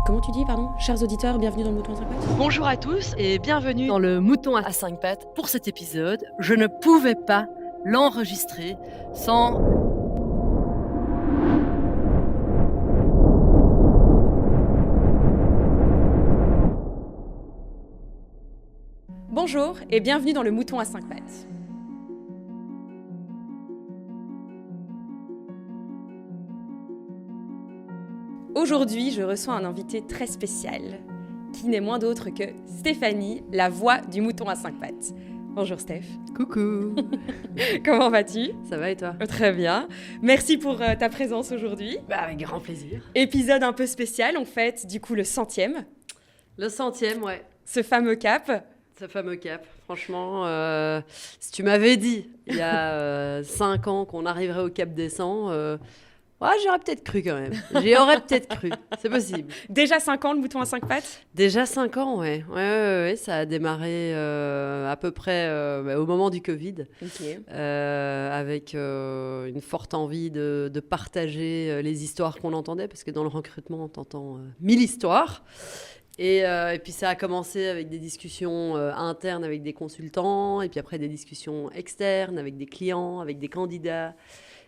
Comment tu dis, pardon? Chers auditeurs, bienvenue dans le Mouton à 5 pattes. Bonjour à tous et bienvenue dans le Mouton à 5 pattes. Pour cet épisode, je ne pouvais pas l'enregistrer sans... Bonjour et bienvenue dans le Mouton à 5 pattes. Aujourd'hui, je reçois un invité très spécial, qui n'est moins d'autre que Stéphanie, la voix du Mouton à 5 pattes. Bonjour Steph. Coucou. Comment vas-tu? Ça va et toi? Très bien. Merci pour ta présence aujourd'hui. Avec grand plaisir. Épisode un peu spécial, on fête du coup le 100e. Le 100e, ouais. Ce fameux cap. Ce fameux cap. Franchement, si tu m'avais dit il y a 5 ans qu'on arriverait au cap des 100, j'aurais peut-être cru quand même. J'y aurais peut-être cru. C'est possible. Déjà 5 ans le Mouton à 5 pattes? Déjà 5 ans, ouais. Ouais, ça a démarré à peu près au moment du Covid. Ok. Avec une forte envie de partager les histoires qu'on entendait, parce que dans le recrutement, on entend 1000 histoires. Et puis ça a commencé avec des discussions internes avec des consultants, et puis après des discussions externes avec des clients, avec des candidats.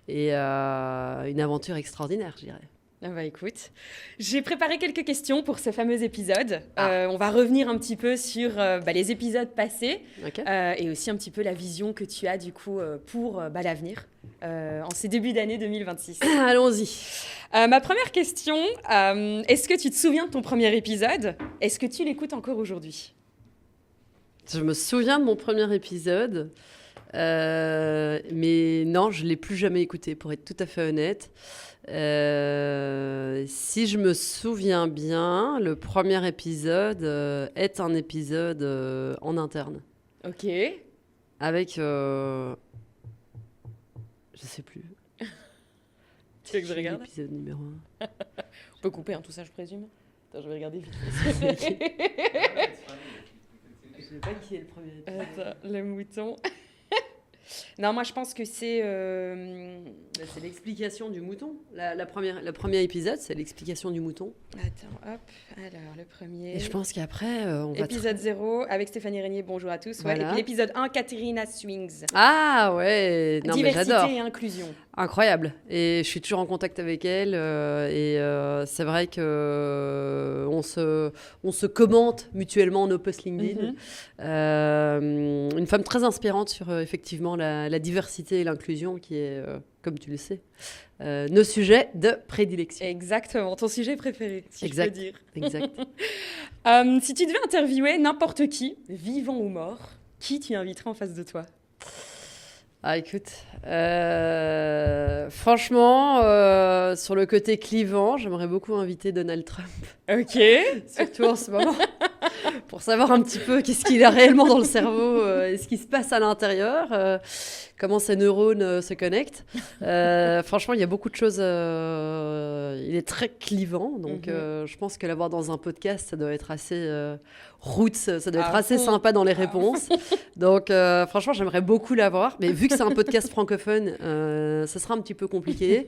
Et une aventure extraordinaire, je dirais. Ah bah écoute, j'ai préparé quelques questions pour ce fameux épisode. On va revenir un petit peu sur les épisodes passés, Okay. et aussi un petit peu la vision que tu as du coup pour l'avenir en ces débuts d'année 2026. Allons-y. Ma première question, est-ce que tu te souviens de ton premier épisode? Est-ce que tu l'écoutes encore aujourd'hui? Je me souviens de mon premier épisode, mais non, je ne l'ai plus jamais écouté, pour être tout à fait honnête. Si je me souviens bien, le premier épisode est un épisode en interne. Ok. Avec... je sais plus. Tu veux que je regarde? L'épisode numéro 1. On peut couper tout ça, je présume. Attends, je vais regarder vite. Je sais pas qui est le premier épisode. Attends, le mouton. Non, moi je pense que c'est... C'est l'explication du mouton. Le premier épisode, c'est l'explication du mouton. Attends, hop. Alors, le premier... Et je pense qu'après, on va... Épisode 0, avec Stéphanie Régnier, bonjour à tous. Ouais. Voilà. Et puis l'épisode 1, Katerina Swings. Ah ouais, non, mais Diversité j'adore. et inclusion. Incroyable. Et je suis toujours en contact avec elle. C'est vrai que on se commente mutuellement nos posts LinkedIn. Une femme très inspirante sur effectivement la diversité et l'inclusion qui est, comme tu le sais, nos sujets de prédilection. Exactement, ton sujet préféré, si Exact. je peux dire. Exact. Si tu devais interviewer n'importe qui, vivant ou mort, qui tu inviterais en face de toi? Ah, écoute, franchement, sur le côté clivant, j'aimerais beaucoup inviter Donald Trump. Ok. Surtout en ce moment, pour savoir un petit peu qu'est-ce qu'il a réellement dans le cerveau et ce qui se passe à l'intérieur, comment ses neurones se connectent. Franchement, il y a beaucoup de choses. Il est très clivant, donc je pense que l'avoir dans un podcast, ça doit être assez roots, ça doit être assez sympa dans les réponses. Donc, franchement, j'aimerais beaucoup l'avoir, mais vu que c'est un podcast francophone, ce sera un petit peu compliqué.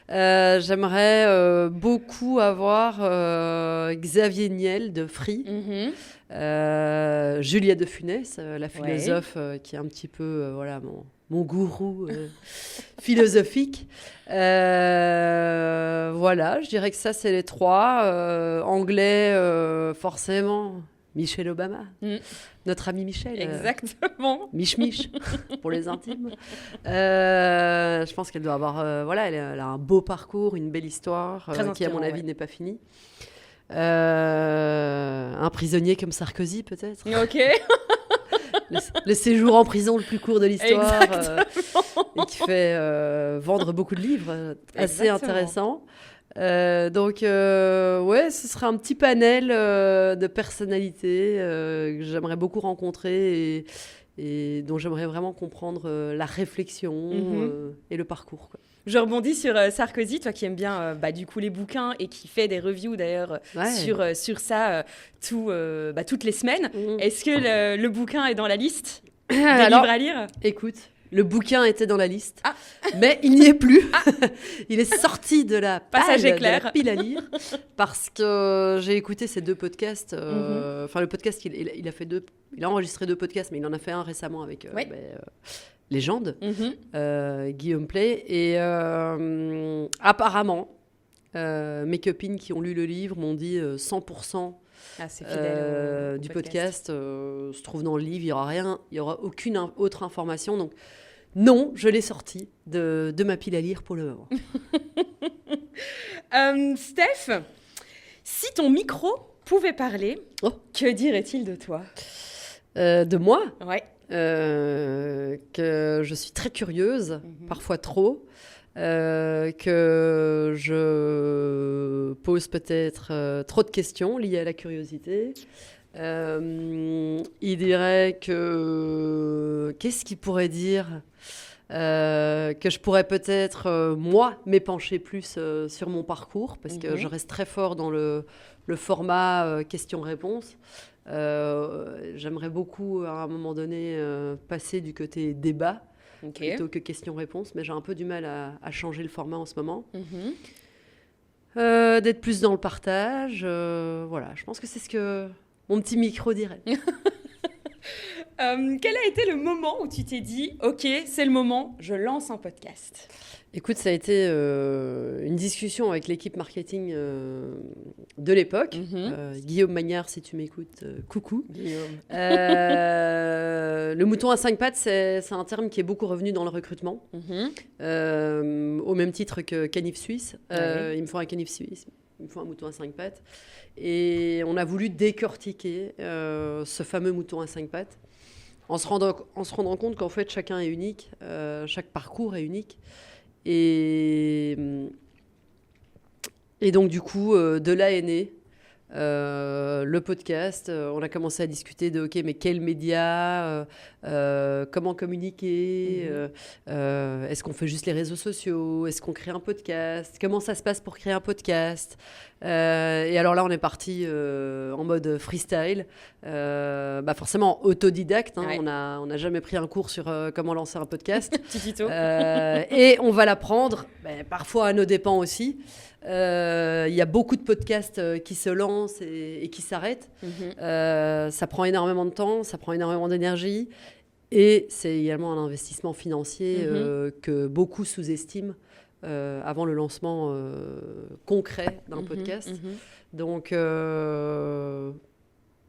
J'aimerais beaucoup avoir Xavier Niel de Free. Julia de Funès, la philosophe qui est un petit peu mon gourou philosophique. Voilà, je dirais que ça, c'est les trois. Anglais, forcément, Michelle Obama. Notre ami Michelle. Exactement. Mich pour les intimes. Je pense qu'elle doit avoir... elle a un beau parcours, une belle histoire qui, à mon avis, n'est pas finie. Un prisonnier comme Sarkozy, peut-être. Ok. Le séjour en prison le plus court de l'histoire et qui fait vendre beaucoup de livres assez intéressants. Donc, ce serait un petit panel de personnalités que j'aimerais beaucoup rencontrer et dont j'aimerais vraiment comprendre la réflexion et le parcours, quoi. Je rebondis sur Sarkozy, toi qui aimes bien du coup les bouquins et qui fait des reviews d'ailleurs sur ça toutes les semaines. Est-ce que le bouquin est dans la liste des livres à lire? Écoute, Le bouquin était dans la liste, Ah. mais il n'y est plus. Il est sorti de la Passage palle, éclair. de la pile à lire, parce que j'ai écouté ces 2 podcasts. Enfin, le podcast, il a fait 2, il a enregistré 2 podcasts, mais il en a fait un récemment avec Légende, Guillaume Play. Et apparemment, mes copines qui ont lu le livre m'ont dit 100%. C'est fidèle au du podcast se trouve dans le livre, il y aura aucune autre information. Donc non, je l'ai sorti de ma pile à lire pour le moment. Steph, si ton micro pouvait parler, que dirait-il de toi? De moi? Ouais. Que je suis très curieuse, parfois trop. Que je pose peut-être trop de questions liées à la curiosité. Il dirait que... Qu'est-ce qu'il pourrait dire? Que je pourrais peut-être, moi, m'épancher plus sur mon parcours, parce que je reste très fort dans le format questions-réponses. J'aimerais beaucoup, à un moment donné, passer du côté débat, plutôt que questions-réponses, mais j'ai un peu du mal à changer le format en ce moment. D'être plus dans le partage, voilà, je pense que c'est ce que mon petit micro dirait. Quel a été le moment où tu t'es dit « Ok, c'est le moment, je lance un podcast » ? Écoute, ça a été une discussion avec l'équipe marketing de l'époque. Guillaume Magnard, si tu m'écoutes, coucou. Guillaume. Le mouton à 5 pattes, c'est un terme qui est beaucoup revenu dans le recrutement, au même titre que canif suisse. Il me faut un canif suisse, il me faut un mouton à 5 pattes. Et on a voulu décortiquer ce fameux mouton à 5 pattes en se rendant compte qu'en fait, chacun est unique, chaque parcours est unique. Et donc, du coup, de là est né le podcast. On a commencé à discuter de, OK, mais quels médias, comment communiquer, est-ce qu'on fait juste les réseaux sociaux, est-ce qu'on crée un podcast, comment ça se passe pour créer un podcast. Et alors là, on est parti en mode freestyle, forcément autodidacte. On n'a jamais pris un cours sur comment lancer un podcast. Petit tuto. Et on va l'apprendre, parfois à nos dépens aussi. Il y a beaucoup de podcasts qui se lancent et qui s'arrêtent. Ça prend énormément de temps, ça prend énormément d'énergie. Et c'est également un investissement financier que beaucoup sous-estiment avant le lancement concret d'un podcast. Donc,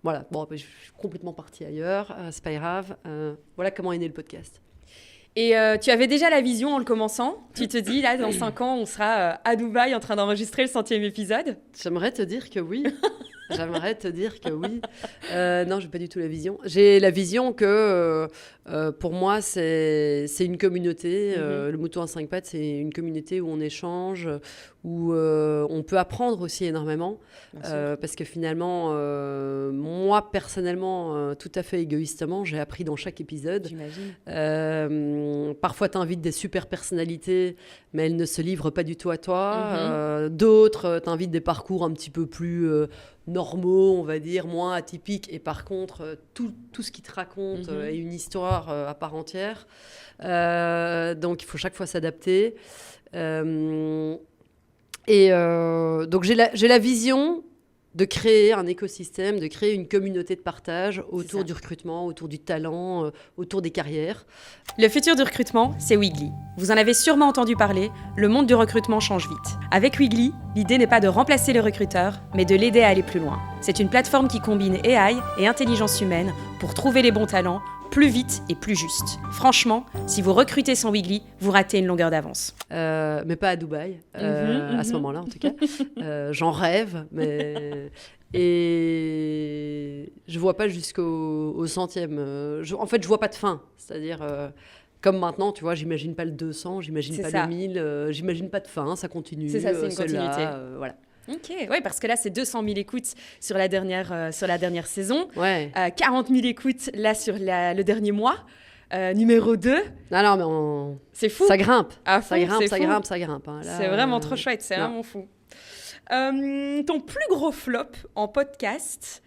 voilà. Bon, je suis complètement partie ailleurs. C'est pas grave. Voilà comment est né le podcast. Et tu avais déjà la vision en le commençant. Tu te dis, là, dans 5 ans, on sera à Dubaï en train d'enregistrer le 100e épisode. J'aimerais te dire que oui. Non, je n'ai pas du tout la vision. J'ai la vision que, pour moi, c'est une communauté. Le mouton à 5 pattes, c'est une communauté où on échange, où on peut apprendre aussi énormément. Parce que finalement, moi, personnellement, tout à fait égoïstement, j'ai appris dans chaque épisode. J'imagine. Parfois, tu invites des super personnalités, mais elles ne se livrent pas du tout à toi. D'autres, tu invites des parcours un petit peu plus normaux, on va dire, moins atypiques. Et par contre, tout ce qu'ils te racontent est une histoire à part entière. Donc, il faut chaque fois s'adapter. Donc, j'ai la vision de créer un écosystème, de créer une communauté de partage autour du recrutement, autour du talent, autour des carrières. Le futur du recrutement, c'est Weagly. Vous en avez sûrement entendu parler, le monde du recrutement change vite. Avec Weagly, l'idée n'est pas de remplacer le recruteur, mais de l'aider à aller plus loin. C'est une plateforme qui combine AI et intelligence humaine pour trouver les bons talents, plus vite et plus juste. Franchement, si vous recrutez sans Weagly, vous ratez une longueur d'avance. Mais pas à Dubaï, à ce moment-là en tout cas. J'en rêve, mais... Et je vois pas jusqu'au 100e. En fait, je vois pas de fin. C'est-à-dire, comme maintenant, tu vois, j'imagine pas le 200, j'imagine pas le 1000, j'imagine pas de fin, ça continue. C'est ça, c'est une continuité. Voilà. Ok, ouais, parce que là, c'est 200 000 écoutes sur la dernière saison. Ouais. 40 000 écoutes là sur le dernier mois. Numéro 2. Non, mais c'est fou. Ça grimpe. À fond, ça grimpe. Hein. Là, c'est vraiment trop chouette, c'est vraiment fou. Ton plus gros flop en podcast,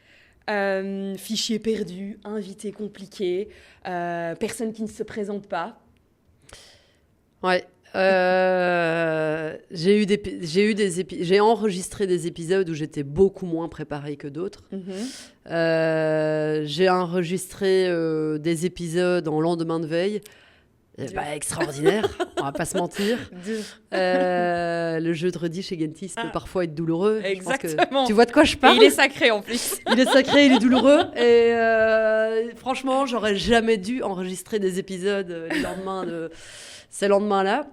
fichier perdu, invité compliqué, personne qui ne se présente pas. Ouais. J'ai enregistré des épisodes où j'étais beaucoup moins préparée que d'autres. J'ai enregistré des épisodes en lendemain de veille. Extraordinaire, on va pas se mentir. Le jeudi chez Gentis peut parfois être douloureux. Exactement. Tu vois de quoi je parle? Et il est sacré en plus. Il est sacré, il est douloureux. Et franchement, j'aurais jamais dû enregistrer des épisodes les lendemains de ces lendemains-là.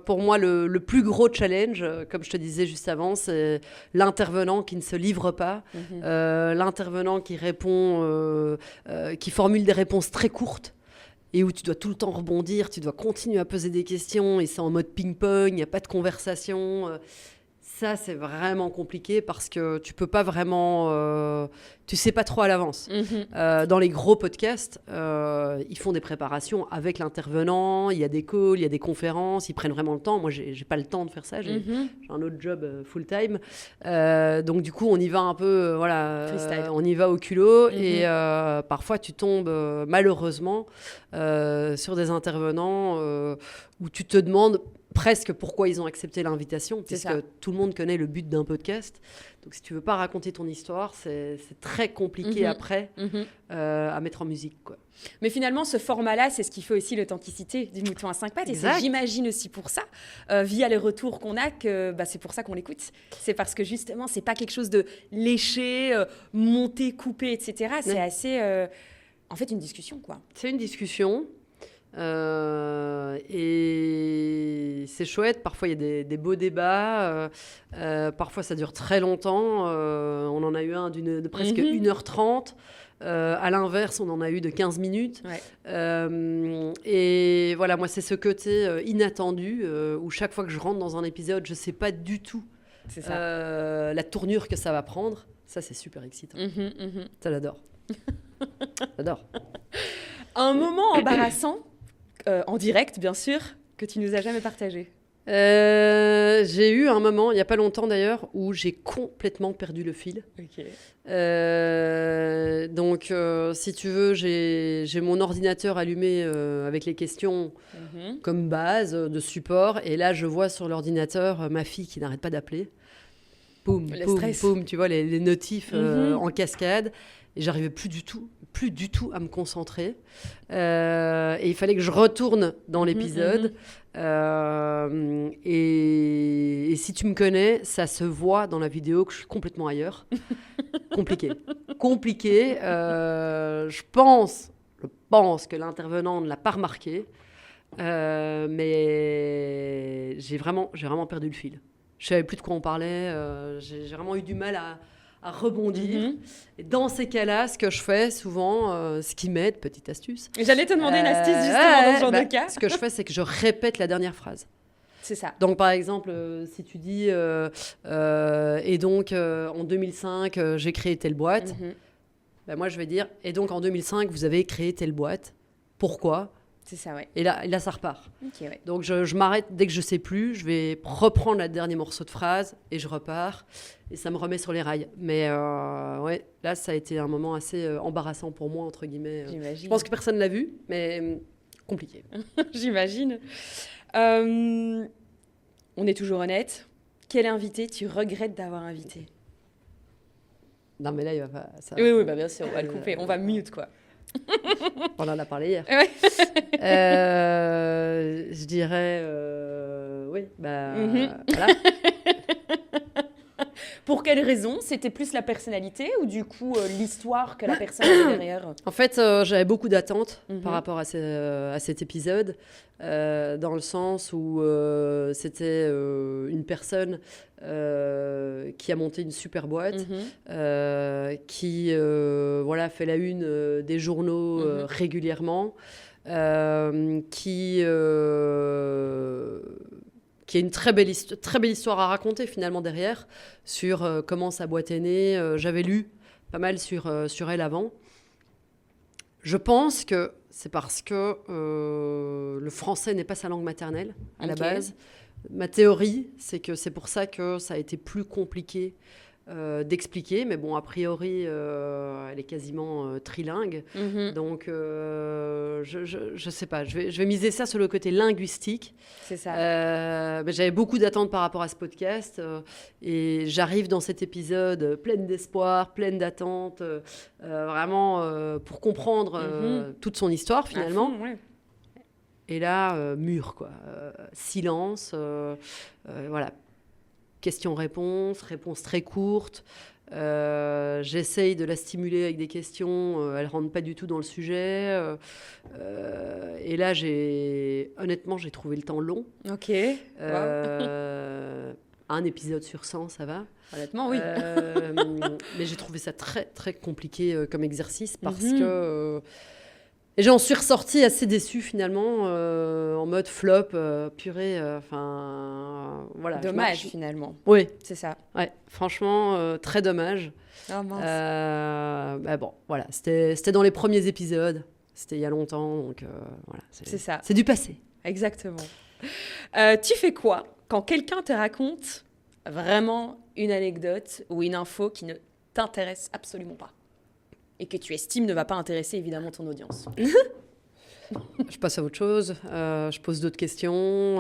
Pour moi, le plus gros challenge, comme je te disais juste avant, c'est l'intervenant qui ne se livre pas, l'intervenant qui répond, qui formule des réponses très courtes et où tu dois tout le temps rebondir, tu dois continuer à poser des questions et c'est en mode ping-pong, il n'y a pas de conversation. Ça, c'est vraiment compliqué parce que tu peux pas vraiment... tu sais pas trop à l'avance. Dans les gros podcasts, ils font des préparations avec l'intervenant, il y a des calls, il y a des conférences, ils prennent vraiment le temps. Moi, j'ai pas le temps de faire ça, j'ai un autre job full-time. Donc, du coup, on y va un peu... on y va au culot et parfois, tu tombes malheureusement sur des intervenants où tu te demandes presque pourquoi ils ont accepté l'invitation, puisque tout le monde connaît le but d'un podcast. Donc, si tu veux pas raconter ton histoire, c'est très compliqué après à mettre en musique, quoi. Mais finalement, ce format-là, c'est ce qui fait aussi l'authenticité du Mouton à 5 pattes. Exact. Et c'est, j'imagine aussi pour ça, via les retours qu'on a, que c'est pour ça qu'on l'écoute. C'est parce que justement, c'est pas quelque chose de léché, monté, coupé, etc. C'est assez, en fait, une discussion, quoi. C'est une discussion. Et c'est chouette, parfois il y a des beaux débats, parfois ça dure très longtemps, on en a eu un de presque 1h30, à l'inverse on en a eu de 15 minutes, et voilà, moi c'est ce côté inattendu, où chaque fois que je rentre dans un épisode, je sais pas du tout la tournure que ça va prendre. Ça c'est super excitant, ça j'adore. J'adore. Un moment embarrassant en direct, bien sûr, que tu nous as jamais partagé. J'ai eu un moment, il n'y a pas longtemps d'ailleurs, où j'ai complètement perdu le fil. Okay. Donc, si tu veux, j'ai mon ordinateur allumé avec les questions comme base de support. Et là, je vois sur l'ordinateur ma fille qui n'arrête pas d'appeler. Poum, poum, poum, tu vois, les notifs en cascade. Et j'arrivais plus du tout à me concentrer. Et il fallait que je retourne dans l'épisode. Et si tu me connais, ça se voit dans la vidéo que je suis complètement ailleurs. Compliqué. Je pense que l'intervenant ne l'a pas remarqué. Mais j'ai vraiment perdu le fil. Je savais plus de quoi on parlait. J'ai vraiment eu du mal à rebondir. Et dans ces cas-là, ce que je fais souvent, ce qui m'aide, petite astuce. Et j'allais te demander une astuce justement dans ce genre de cas. Ce que je fais, c'est que je répète la dernière phrase. C'est ça. Donc, par exemple, si tu dis et donc en 2005, j'ai créé telle boîte, moi je vais dire et donc en 2005, vous avez créé telle boîte. Pourquoi ? C'est ça, ouais. Et là, ça repart. Okay, ouais. Donc, je m'arrête dès que je sais plus. Je vais reprendre le dernier morceau de phrase et je repars. Et ça me remet sur les rails. Mais ouais, là, ça a été un moment assez embarrassant pour moi, entre guillemets. J'imagine. Je pense que personne ne l'a vu, mais compliqué. J'imagine. On est toujours honnête. Quel invité tu regrettes d'avoir invité ? Non, mais là, il va pas... Ça, oui, bien sûr, on va le couper. On va mute, quoi. On en a parlé hier. Ouais. Je dirais... oui, voilà. Pour quelle raison ? C'était plus la personnalité ou du coup l'histoire que la personne avait derrière ? En fait, j'avais beaucoup d'attentes par rapport à cet épisode, dans le sens où c'était une personne qui a monté une super boîte, qui fait la une des journaux régulièrement, qui a une très belle histoire à raconter finalement derrière, sur comment sa boîte est née. J'avais lu pas mal sur elle avant. Je pense que c'est parce que le français n'est pas sa langue maternelle à la base. Ma théorie, c'est que c'est pour ça que ça a été plus compliqué d'expliquer. Mais bon, a priori, elle est quasiment trilingue. Donc, je sais pas. Je vais miser ça sur le côté linguistique. C'est ça. Mais j'avais beaucoup d'attentes par rapport à ce podcast. Et j'arrive dans cet épisode pleine d'espoir, pleine d'attentes. Vraiment pour comprendre toute son histoire, finalement. À fond, ouais. Et là, mur, quoi. Silence. Voilà. Questions-réponses, réponses très courtes. J'essaye de la stimuler avec des questions. Elle ne rentre pas du tout dans le sujet. Et là, honnêtement, j'ai trouvé le temps long. Ok. Wow. Un épisode sur 100, ça va. Honnêtement, oui. Mais j'ai trouvé ça très, très compliqué comme exercice parce que... Et j'en suis ressortie assez déçue finalement, en mode flop, purée, voilà. Dommage finalement. Oui. C'est ça. Ouais, franchement, très dommage. Oh mince. Bah bon, voilà, c'était dans les premiers épisodes, c'était il y a longtemps, donc voilà. C'est ça. C'est du passé. Exactement. Tu fais quoi quand quelqu'un te raconte vraiment une anecdote ou une info qui ne t'intéresse absolument pas et que tu estimes ne va pas intéresser évidemment ton audience? Je passe à autre chose, je pose d'autres questions.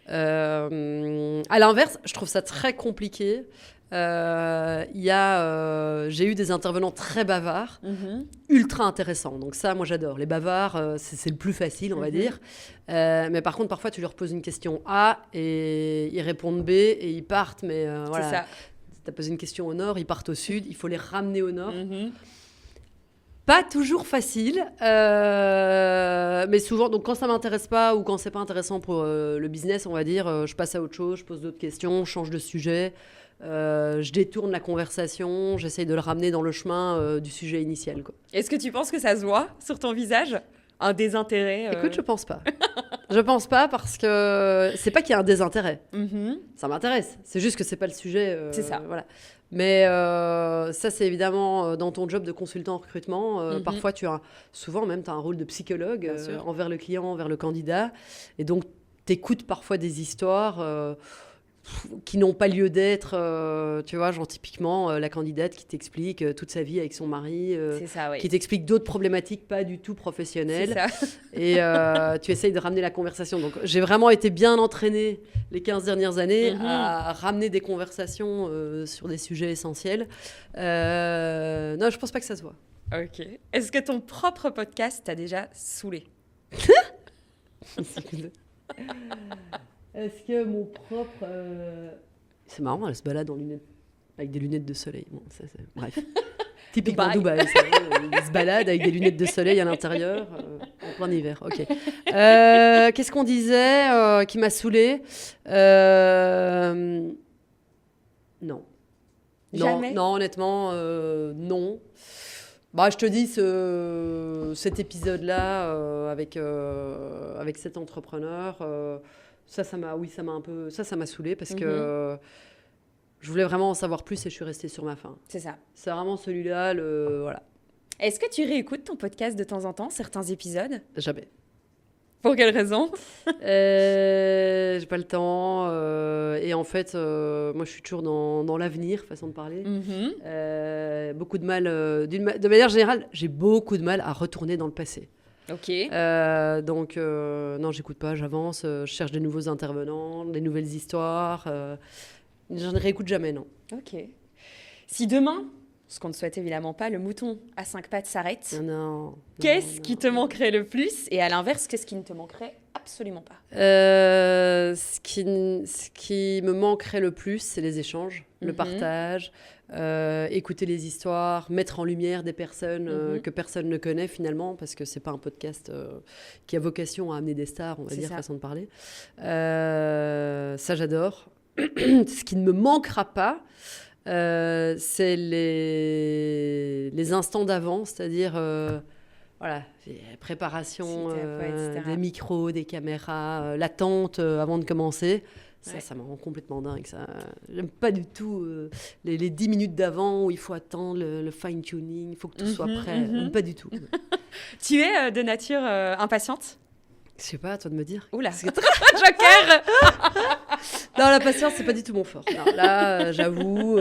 À l'inverse, je trouve ça très compliqué. J'ai eu des intervenants très bavards, ultra intéressants. Donc ça, moi, j'adore. Les bavards, c'est le plus facile, on va dire. Mais par contre, parfois, tu leur poses une question A et ils répondent B et ils partent. Mais voilà, c'est ça. tu as posé une question au nord, ils partent au sud. Il faut les ramener au nord. Pas toujours facile, mais souvent, donc quand ça m'intéresse pas ou quand c'est pas intéressant pour le business, on va dire, je passe à autre chose, je pose d'autres questions, je change de sujet, je détourne la conversation, j'essaye de le ramener dans le chemin du sujet initial, quoi. Est-ce que tu penses que ça se voit sur ton visage? Un désintérêt Écoute, je pense pas. Je pense pas parce que c'est pas qu'il y a un désintérêt. Ça m'intéresse. C'est juste que c'est pas le sujet. C'est ça. Voilà. Mais ça, c'est évidemment dans ton job de consultant en recrutement. Parfois, souvent même, tu as un rôle de psychologue envers le client, envers le candidat. Et donc, tu écoutes parfois des histoires qui n'ont pas lieu d'être. Tu vois, genre typiquement, la candidate qui t'explique toute sa vie avec son mari, C'est ça, oui. qui t'explique d'autres problématiques pas du tout professionnelles. C'est ça. Et tu essayes de ramener la conversation. Donc, j'ai vraiment été bien entraînée les 15 dernières années à ramener des conversations sur des sujets essentiels. Non, je pense pas que ça se voit. Ok. Est-ce que ton propre podcast t'a déjà saoulé? Est-ce que mon propre... C'est marrant, elle se balade avec des lunettes de soleil. Bon, bref. Typiquement Dubaï, il se balade avec des lunettes de soleil à l'intérieur, en plein hiver. Ok. Qu'est-ce qu'on disait qui m'a saoulée? Non. Jamais. Non, honnêtement, non. Bah, je te dis, cet épisode-là, avec cet entrepreneur, ça m'a saoulée parce que je voulais vraiment en savoir plus et je suis restée sur ma faim. C'est ça. C'est vraiment celui-là, voilà. Est-ce que tu réécoutes ton podcast de temps en temps, certains épisodes? Jamais. Pour quelle raison? J'ai pas le temps. Et en fait, moi, je suis toujours dans l'avenir, façon de parler. Beaucoup de mal. De manière générale, j'ai beaucoup de mal à retourner dans le passé. Ok. Donc, non, j'écoute pas, j'avance. Je cherche des nouveaux intervenants, des nouvelles histoires. Je ne réécoute jamais, non. Ok. Si demain, ce qu'on ne souhaite évidemment pas, le mouton à 5 pattes s'arrête, qu'est-ce qui te manquerait le plus? Et à l'inverse, qu'est-ce qui ne te manquerait absolument pas? Ce qui me manquerait le plus, c'est les échanges, le partage, écouter les histoires, mettre en lumière des personnes que personne ne connaît finalement, parce que c'est pas un podcast qui a vocation à amener des stars, on va dire, façon de parler. Ça, j'adore. Ce qui ne me manquera pas, c'est les instants d'avant, c'est-à-dire voilà, préparation des micros, des caméras, l'attente avant de commencer. Ça me rend complètement dingue. J'aime pas du tout les 10 minutes d'avant où il faut attendre le fine-tuning, il faut que tout soit prêt. Pas du tout. Tu es de nature impatiente? Je sais pas, à toi de me dire. Oula, Joker. Non, la patience, c'est pas du tout mon fort. Non, là, j'avoue,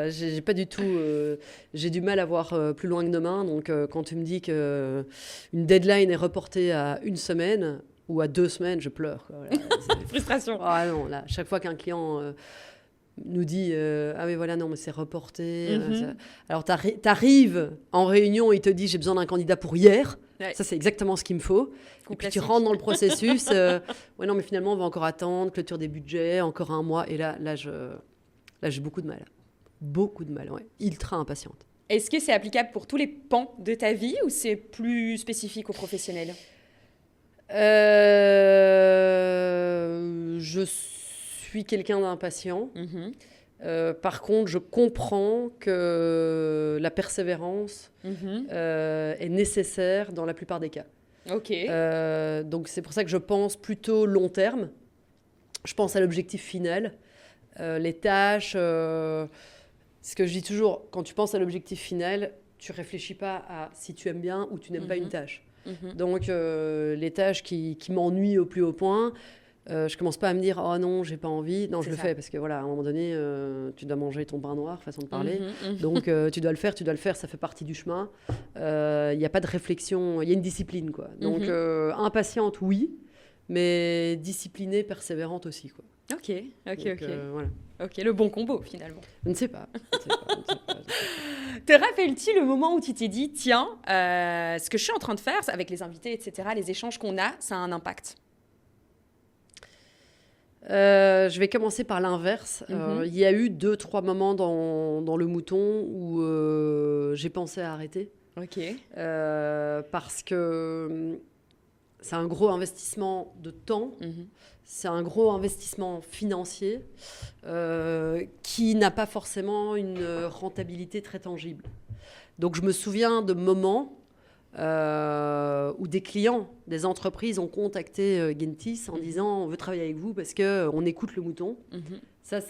j'ai pas du tout. J'ai du mal à voir plus loin que demain. Donc, quand tu me dis que une deadline est reportée à 1 semaine ou à 2 semaines, je pleure, quoi. Voilà, Frustration. ah non, là, chaque fois qu'un client nous dit ah mais voilà, non, mais c'est reporté. Alors, t'arrives en réunion, il te dit j'ai besoin d'un candidat pour hier. Ouais. Ça, c'est exactement ce qu'il me faut. Et puis tu rentres dans le processus. Ouais, non, mais finalement, on va encore attendre, clôture des budgets, encore 1 mois. Et là, j'ai beaucoup de mal. Beaucoup de mal, ouais. Ultra impatiente. Est-ce que c'est applicable pour tous les pans de ta vie ou c'est plus spécifique aux professionnels ? Je suis quelqu'un d'impatient. Par contre, je comprends que la persévérance est nécessaire dans la plupart des cas. Ok. Donc, c'est pour ça que je pense plutôt long terme. Je pense à l'objectif final. Les tâches... ce que je dis toujours, quand tu penses à l'objectif final, tu réfléchis pas à si tu aimes bien ou tu n'aimes pas une tâche. Donc, les tâches qui m'ennuient au plus haut point... je commence pas à me dire oh non, j'ai pas envie. Non, je le fais parce que voilà, à un moment donné, tu dois manger ton pain noir, façon de parler. Donc tu dois le faire, ça fait partie du chemin. Il n'y a pas de réflexion, il y a une discipline, quoi. Donc impatiente, oui, mais disciplinée, persévérante aussi, quoi. Ok. Voilà. Ok, le bon combo finalement. Je ne sais pas. Te rappelles-tu le moment où tu t'es dit tiens, ce que je suis en train de faire avec les invités, etc., les échanges qu'on a, ça a un impact? Je vais commencer par l'inverse. Il y a eu 2-3 moments dans le mouton où j'ai pensé à arrêter. Ok. Parce que c'est un gros investissement de temps, c'est un gros investissement financier qui n'a pas forcément une rentabilité très tangible. Donc je me souviens de moments où des clients, des entreprises ont contacté Gentis en disant on veut travailler avec vous parce qu'on écoute le mouton. Ça,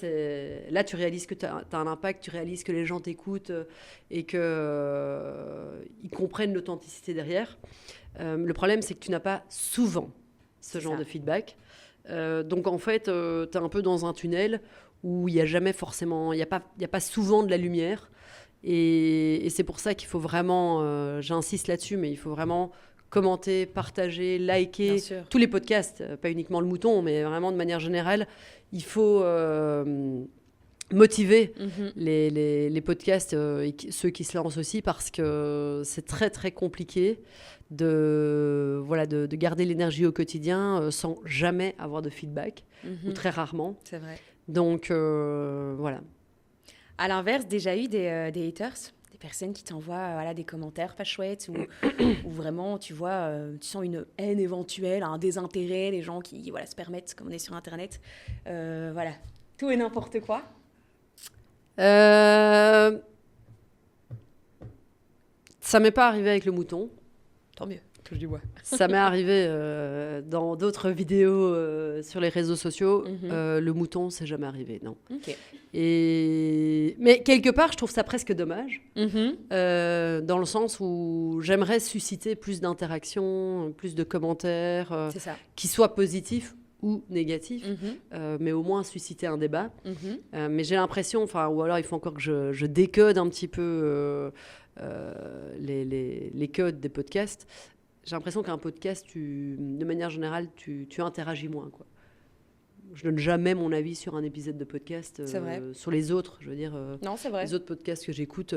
là, tu réalises que tu as un impact, tu réalises que les gens t'écoutent et qu'ils comprennent l'authenticité derrière. Le problème, c'est que tu n'as pas souvent ce genre de feedback. Donc, en fait, tu es un peu dans un tunnel où il n'y a jamais forcément, il n'y a pas souvent de la lumière. Et c'est pour ça qu'il faut vraiment, j'insiste là-dessus, mais il faut vraiment commenter, partager, liker tous les podcasts, pas uniquement le mouton, mais vraiment de manière générale. Il faut motiver les podcasts et ceux qui se lancent aussi parce que c'est très très compliqué de garder l'énergie au quotidien sans jamais avoir de feedback ou très rarement. C'est vrai. Donc voilà. À l'inverse, déjà eu des haters, des personnes qui t'envoient des commentaires pas chouettes ou vraiment, tu vois, tu sens une haine éventuelle, un désintérêt, des gens qui se permettent, comme on est sur Internet, tout et n'importe quoi. Ça m'est pas arrivé avec le mouton. Tant mieux, touche du bois. Ça m'est arrivé dans d'autres vidéos sur les réseaux sociaux. Le mouton, c'est jamais arrivé, non. Okay. Mais quelque part, je trouve ça presque dommage, dans le sens où j'aimerais susciter plus d'interactions, plus de commentaires, qui soient positifs ou négatifs, mais au moins susciter un débat. Mais j'ai l'impression, ou alors il faut encore que je décode un petit peu les codes des podcasts. J'ai l'impression qu'un podcast, de manière générale, tu interagis moins, quoi. Je donne jamais mon avis sur un épisode de podcast, sur les autres. Je veux dire, non, c'est vrai. Les autres podcasts que j'écoute,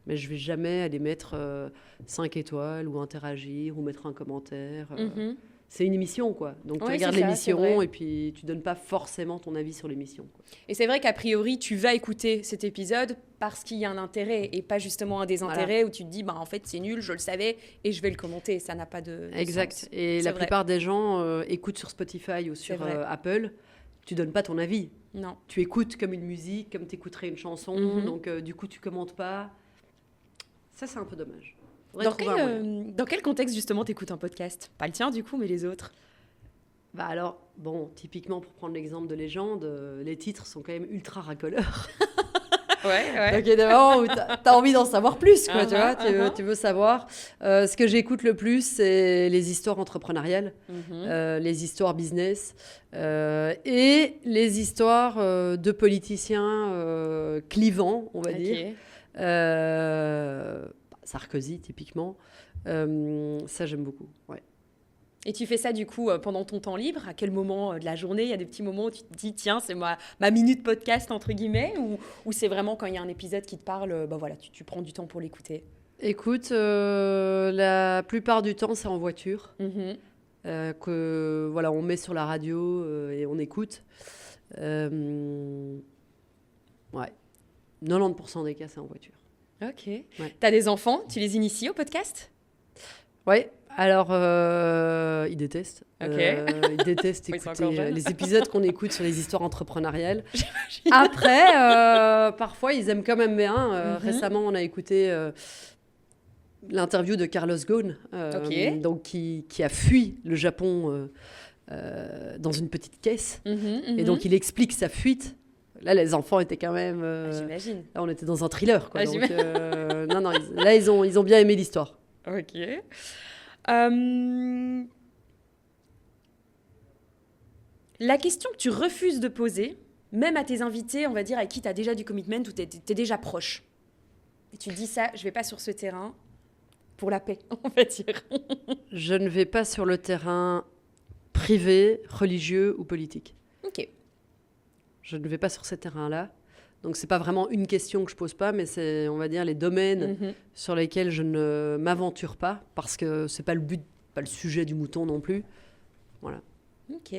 mais je vais aller mettre 5 étoiles ou interagir ou mettre un commentaire. C'est une émission, quoi. Donc, tu regardes l'émission et puis tu donnes pas forcément ton avis sur l'émission, quoi. Et c'est vrai qu'a priori, tu vas écouter cet épisode parce qu'il y a un intérêt et pas justement un désintérêt où tu te dis, en fait, c'est nul, je le savais et je vais le commenter. Ça n'a pas de exact. sens. Et la plupart des gens écoutent sur Spotify ou sur Apple. Tu donnes pas ton avis. Non. Tu écoutes comme une musique, comme tu écouterais une chanson. Donc, du coup, tu commentes pas. Ça, c'est un peu dommage. Dans quel contexte, justement, t'écoutes un podcast? Pas le tien, du coup, mais les autres. Alors, typiquement, pour prendre l'exemple de Légende, les titres sont quand même ultra racoleurs. Ouais. Donc, il y a des moments où tu as envie d'en savoir plus, quoi, tu vois. Uh-huh. Tu veux savoir. Ce que j'écoute le plus, c'est les histoires entrepreneuriales, les histoires business et les histoires de politiciens clivants, on va dire. Sarkozy, typiquement. Ça, j'aime beaucoup, ouais. Et tu fais ça du coup pendant ton temps libre? À quel moment de la journée? Il y a des petits moments où tu te dis tiens, c'est ma minute podcast entre guillemets, ou c'est vraiment quand il y a un épisode qui te parle, voilà, tu prends du temps pour l'écouter? Écoute, la plupart du temps, c'est en voiture. Que voilà, on met sur la radio et on écoute. Ouais, 90% des cas, c'est en voiture. Ok. Ouais. T'as des enfants? Tu les inities au podcast? Ouais, alors ils détestent. Ok. Ils détestent Oui, ils sont écouter encore jeunes. les épisodes qu'on écoute sur les histoires entrepreneuriales. J'imagine. Après, parfois, ils aiment quand même bien. Récemment, on a écouté l'interview de Carlos Ghosn, donc qui a fui le Japon dans une petite caisse. Et donc, il explique sa fuite. Là, les enfants étaient quand même... J'imagine. Là, on était dans un thriller, quoi. Ah, Donc, non, là, ils ont bien aimé l'histoire. Ok. La question que tu refuses de poser, même à tes invités, on va dire, avec qui tu as déjà du commitment ou tu es déjà proche. Et tu te dis ça, je vais pas sur ce terrain pour la paix, on va dire. Je ne vais pas sur le terrain privé, religieux ou politique. Ok. Je ne vais pas sur ces terrains-là. Donc, c'est pas vraiment une question que je pose pas, mais c'est, on va dire, les domaines sur lesquels je ne m'aventure pas, parce que c'est pas le but, pas le sujet du mouton non plus. Voilà. Ok.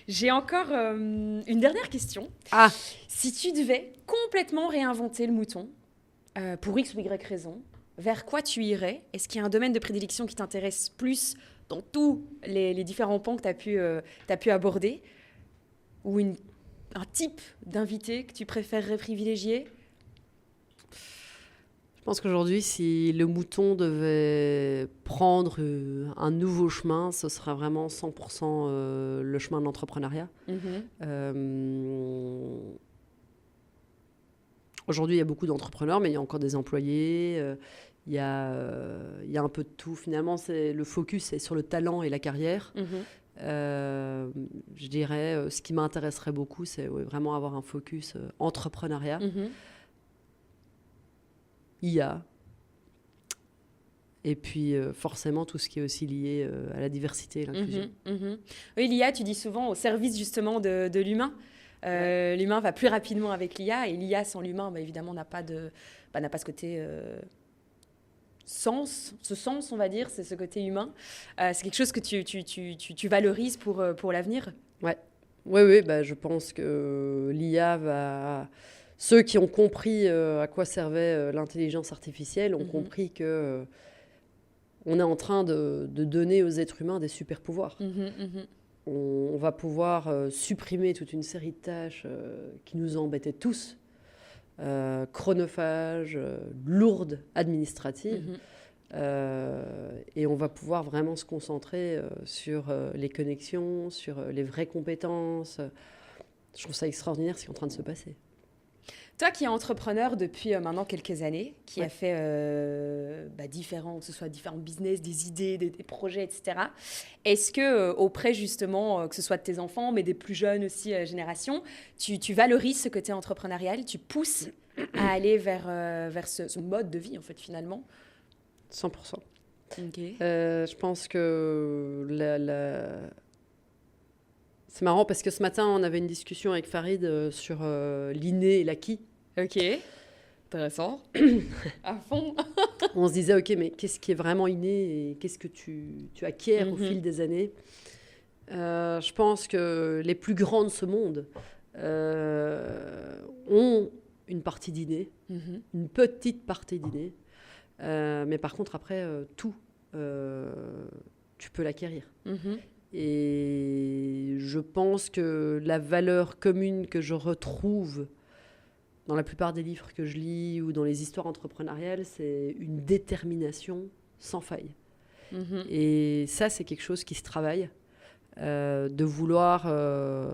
J'ai encore une dernière question. Ah, Si tu devais complètement réinventer le mouton, pour X ou Y raison, vers quoi tu irais? Est-ce qu'il y a un domaine de prédilection qui t'intéresse plus dans tous les différents pans que tu as pu aborder? Ou un type d'invité que tu préférerais privilégier? je pense qu'aujourd'hui, si le mouton devait prendre un nouveau chemin, ce serait vraiment 100% le chemin de l'entrepreneuriat. Aujourd'hui, il y a beaucoup d'entrepreneurs, mais il y a encore des employés. Il y a un peu de tout. Finalement, le focus est sur le talent et la carrière. Je dirais, ce qui m'intéresserait beaucoup, c'est vraiment avoir un focus entrepreneuriat. IA. Et puis, forcément, tout ce qui est aussi lié à la diversité et l'inclusion. Oui, l'IA, tu dis souvent au service justement de l'humain. L'humain va plus rapidement avec l'IA, et l'IA sans l'humain, évidemment, n'a pas ce côté sens, on va dire, c'est ce côté humain. C'est quelque chose que tu valorises pour l'avenir? Oui, je pense que l'IA va... Ceux qui ont compris à quoi servait l'intelligence artificielle ont compris que on est en train de donner aux êtres humains des super pouvoirs. On va pouvoir supprimer toute une série de tâches qui nous embêtaient tous, chronophages, lourdes, administratives, et on va pouvoir vraiment se concentrer sur les connexions, sur les vraies compétences. Je trouve ça extraordinaire ce qui est en train de se passer. Toi qui es entrepreneur depuis maintenant quelques années, qui a fait que ce soit différents business, des idées, des projets, etc. Est-ce que auprès justement, que ce soit de tes enfants, mais des plus jeunes aussi générations, tu valorises ce côté entrepreneurial, tu pousses à aller vers ce mode de vie en fait finalement? 100%. Okay. Je pense que c'est marrant parce que ce matin, on avait une discussion avec Farid sur l'inné et l'acquis. Ok, intéressant. À fond. On se disait, ok, mais qu'est-ce qui est vraiment inné et qu'est-ce que tu acquiers au fil des années? Je pense que les plus grands de ce monde ont une partie d'inné, une petite partie d'inné. Mais par contre, après, tout, tu peux l'acquérir. Et je pense que la valeur commune que je retrouve dans la plupart des livres que je lis ou dans les histoires entrepreneuriales, c'est une détermination sans faille. Et ça, c'est quelque chose qui se travaille, de vouloir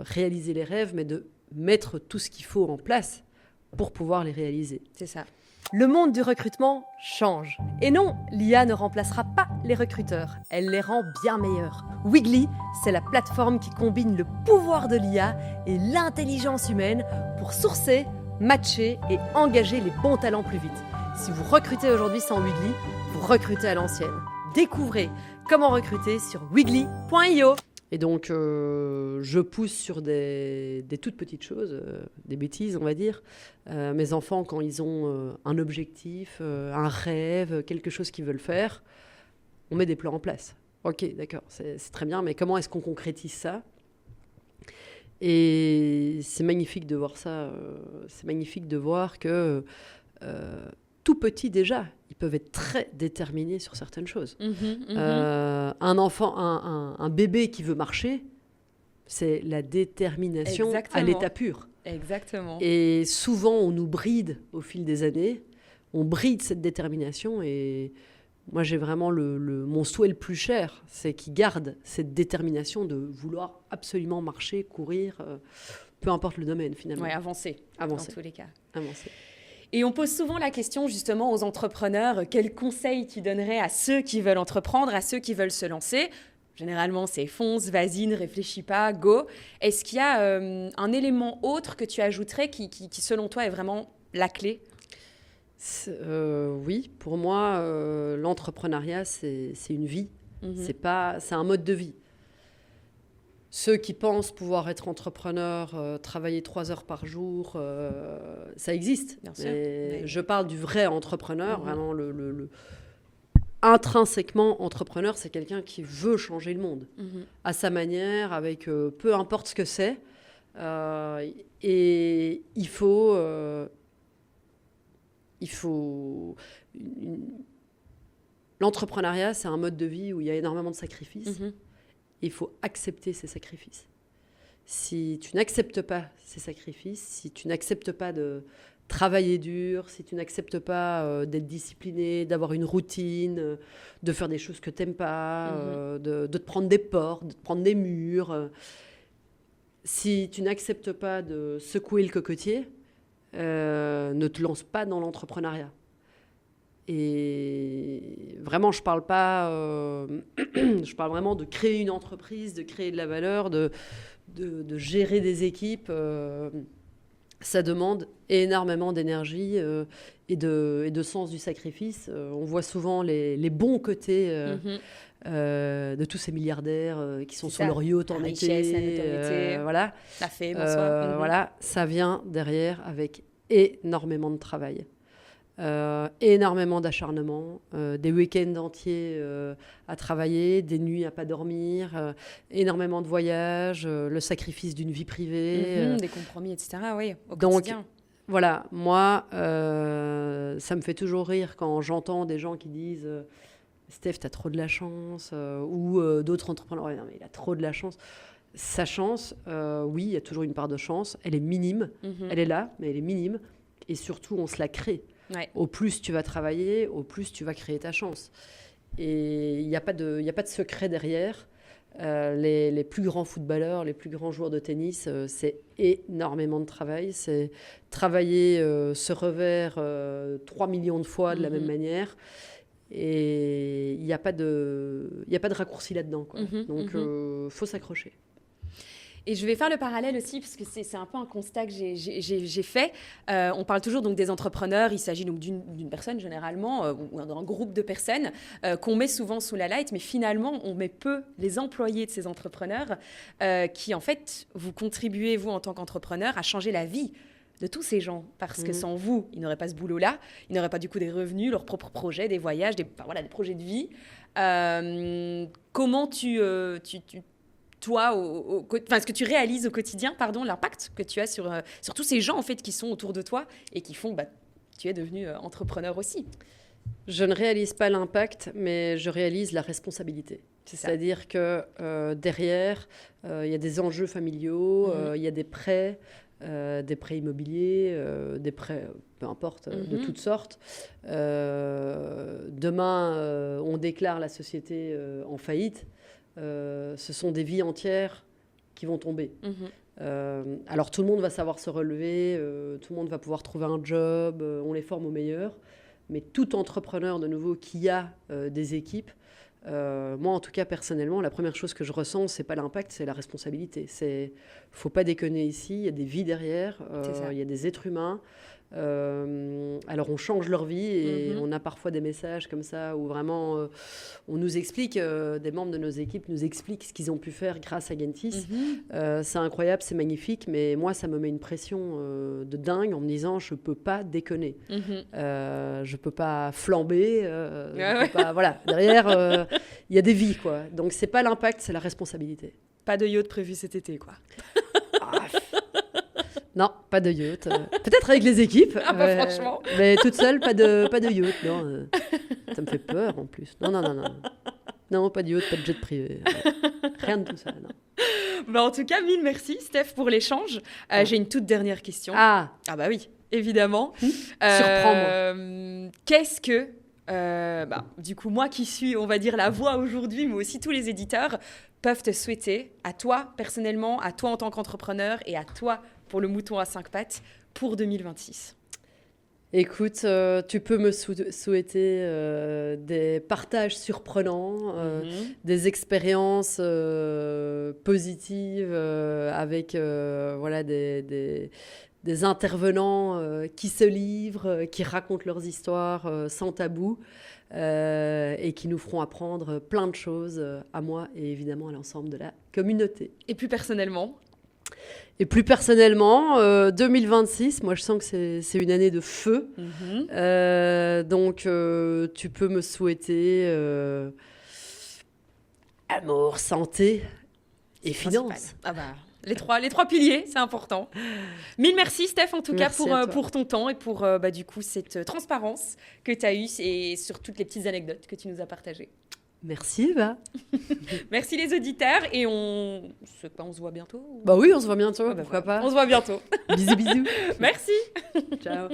réaliser les rêves, mais de mettre tout ce qu'il faut en place pour pouvoir les réaliser. C'est ça. Le monde du recrutement change. Et non, l'IA ne remplacera pas les recruteurs, elle les rend bien meilleurs. Weegly, c'est la plateforme qui combine le pouvoir de l'IA et l'intelligence humaine pour sourcer, matcher et engager les bons talents plus vite. Si vous recrutez aujourd'hui sans Weegly, vous recrutez à l'ancienne. Découvrez comment recruter sur weegly.io. Et donc, je pousse sur des toutes petites choses, des bêtises, on va dire. Mes enfants, quand ils ont un objectif, un rêve, quelque chose qu'ils veulent faire, on met des plans en place. Ok, d'accord, c'est très bien, mais comment est-ce qu'on concrétise ça ? Et c'est magnifique de voir ça. C'est magnifique de voir que tout petit déjà, ils peuvent être très déterminés sur certaines choses. Un enfant, un bébé qui veut marcher, c'est la détermination Exactement. à l'état pur. Exactement. Et souvent, on nous bride au fil des années, on bride cette détermination. Et moi, j'ai vraiment mon souhait le plus cher, c'est qu'ils gardent cette détermination de vouloir absolument marcher, courir, peu importe le domaine finalement. Ouais, avancer. Dans tous les cas. Avancer. Et on pose souvent la question justement aux entrepreneurs, quels conseils tu donnerais à ceux qui veulent entreprendre, à ceux qui veulent se lancer ? Généralement, c'est fonce, vas-y, ne réfléchis pas, go. Est-ce qu'il y a un élément autre que tu ajouterais qui, selon toi, est vraiment la clé ? Oui, pour moi, l'entrepreneuriat, c'est une vie. C'est un mode de vie. Ceux qui pensent pouvoir être entrepreneurs, travailler 3 heures par jour, ça existe. Bien sûr. Je parle du vrai entrepreneur, vraiment intrinsèquement entrepreneur, c'est quelqu'un qui veut changer le monde à sa manière, avec peu importe ce que c'est. Et il faut l'entrepreneuriat, c'est un mode de vie où il y a énormément de sacrifices. Il faut accepter ces sacrifices. Si tu n'acceptes pas ces sacrifices, si tu n'acceptes pas de travailler dur, si tu n'acceptes pas d'être discipliné, d'avoir une routine, de faire des choses que tu n'aimes pas, de te prendre des portes, de te prendre des murs, si tu n'acceptes pas de secouer le cocotier, ne te lance pas dans l'entrepreneuriat. Et vraiment, je parle vraiment de créer une entreprise, de créer de la valeur, de gérer des équipes. Ça demande énormément d'énergie et de sens du sacrifice. On voit souvent les bons côtés de tous ces milliardaires qui sont sur leur yacht en été. Voilà. Ça fait, bonsoir. Voilà, ça vient derrière avec énormément de travail. Énormément d'acharnement, des week-ends entiers à travailler, des nuits à pas dormir, énormément de voyages, le sacrifice d'une vie privée. Des compromis, etc. Oui, au donc, quotidien. Voilà, moi, ça me fait toujours rire quand j'entends des gens qui disent Steph, t'as trop de la chance, ou d'autres entrepreneurs, non, mais il a trop de la chance. Sa chance, oui, il y a toujours une part de chance, elle est minime, elle est là, mais elle est minime, et surtout, on se la crée. Ouais. Au plus tu vas travailler, au plus tu vas créer ta chance. Et il n'y a pas de secret derrière. Les plus grands footballeurs, les plus grands joueurs de tennis, c'est énormément de travail. C'est travailler ce revers 3 millions de fois de la même manière. Et il n'y a pas de raccourci là-dedans, quoi. Donc, faut s'accrocher. Et je vais faire le parallèle aussi, parce que c'est un peu un constat que j'ai fait. On parle toujours donc des entrepreneurs, il s'agit donc d'une personne généralement, ou d'un groupe de personnes qu'on met souvent sous la light, mais finalement, on met peu les employés de ces entrepreneurs qui, en fait, vous contribuez, vous, en tant qu'entrepreneur, à changer la vie de tous ces gens, parce que sans vous, ils n'auraient pas ce boulot-là, ils n'auraient pas du coup des revenus, leurs propres projets, des voyages, des projets de vie. Comment toi, ce que tu réalises au quotidien, l'impact que tu as sur tous ces gens en fait qui sont autour de toi et qui font, tu es devenu entrepreneur aussi. Je ne réalise pas l'impact, mais je réalise la responsabilité. C'est-à-dire que derrière, il y a des enjeux familiaux, il y a des prêts immobiliers, des prêts, peu importe, de toutes sortes. Demain, on déclare la société en faillite. Ce sont des vies entières qui vont tomber. Alors tout le monde va savoir se relever, tout le monde va pouvoir trouver un job, on les forme au meilleur. Mais tout entrepreneur, de nouveau, qui a des équipes, moi en tout cas personnellement, la première chose que je ressens, c'est pas l'impact, c'est la responsabilité. Faut pas déconner ici, il y a des vies derrière, il y a des êtres humains. Alors on change leur vie et on a parfois des messages comme ça où vraiment on nous explique, des membres de nos équipes nous expliquent ce qu'ils ont pu faire grâce à Gentis. C'est incroyable, c'est magnifique, mais moi ça me met une pression de dingue en me disant je peux pas déconner, je peux pas flamber, je peux pas, voilà, derrière il y a des vies quoi, donc c'est pas l'impact, c'est la responsabilité. Pas de yacht prévu cet été quoi. Non, pas de yacht. Peut-être avec les équipes. Franchement. Mais toute seule, pas de yacht. Non, ça me fait peur en plus. Non. Non, pas de yacht, pas de jet privé. Rien de tout ça, non. En tout cas, mille merci, Steph, pour l'échange. J'ai une toute dernière question. Ah bah oui, évidemment. Surprends-moi. Qu'est-ce que... du coup, moi qui suis, on va dire, la voix aujourd'hui, mais aussi tous les éditeurs, peuvent te souhaiter, à toi personnellement, à toi en tant qu'entrepreneur et à toi pour le mouton à 5 pattes pour 2026? Écoute, tu peux me souhaiter des partages surprenants, des expériences positives avec voilà, des intervenants qui se livrent, qui racontent leurs histoires sans tabou et qui nous feront apprendre plein de choses à moi et évidemment à l'ensemble de la communauté. Et plus personnellement? Et plus personnellement, 2026, moi je sens que c'est une année de feu. Donc tu peux me souhaiter amour, santé et finances. Ah bah, les trois piliers, c'est important. Mille merci Steph en tout cas pour ton temps et pour du coup cette transparence que tu as eue et sur toutes les petites anecdotes que tu nous as partagées. Merci Eva. Merci les auditeurs et on se voit bientôt. Bah oui, on se voit bientôt, pourquoi pas. On se voit bientôt. Bisous. Merci. Ciao.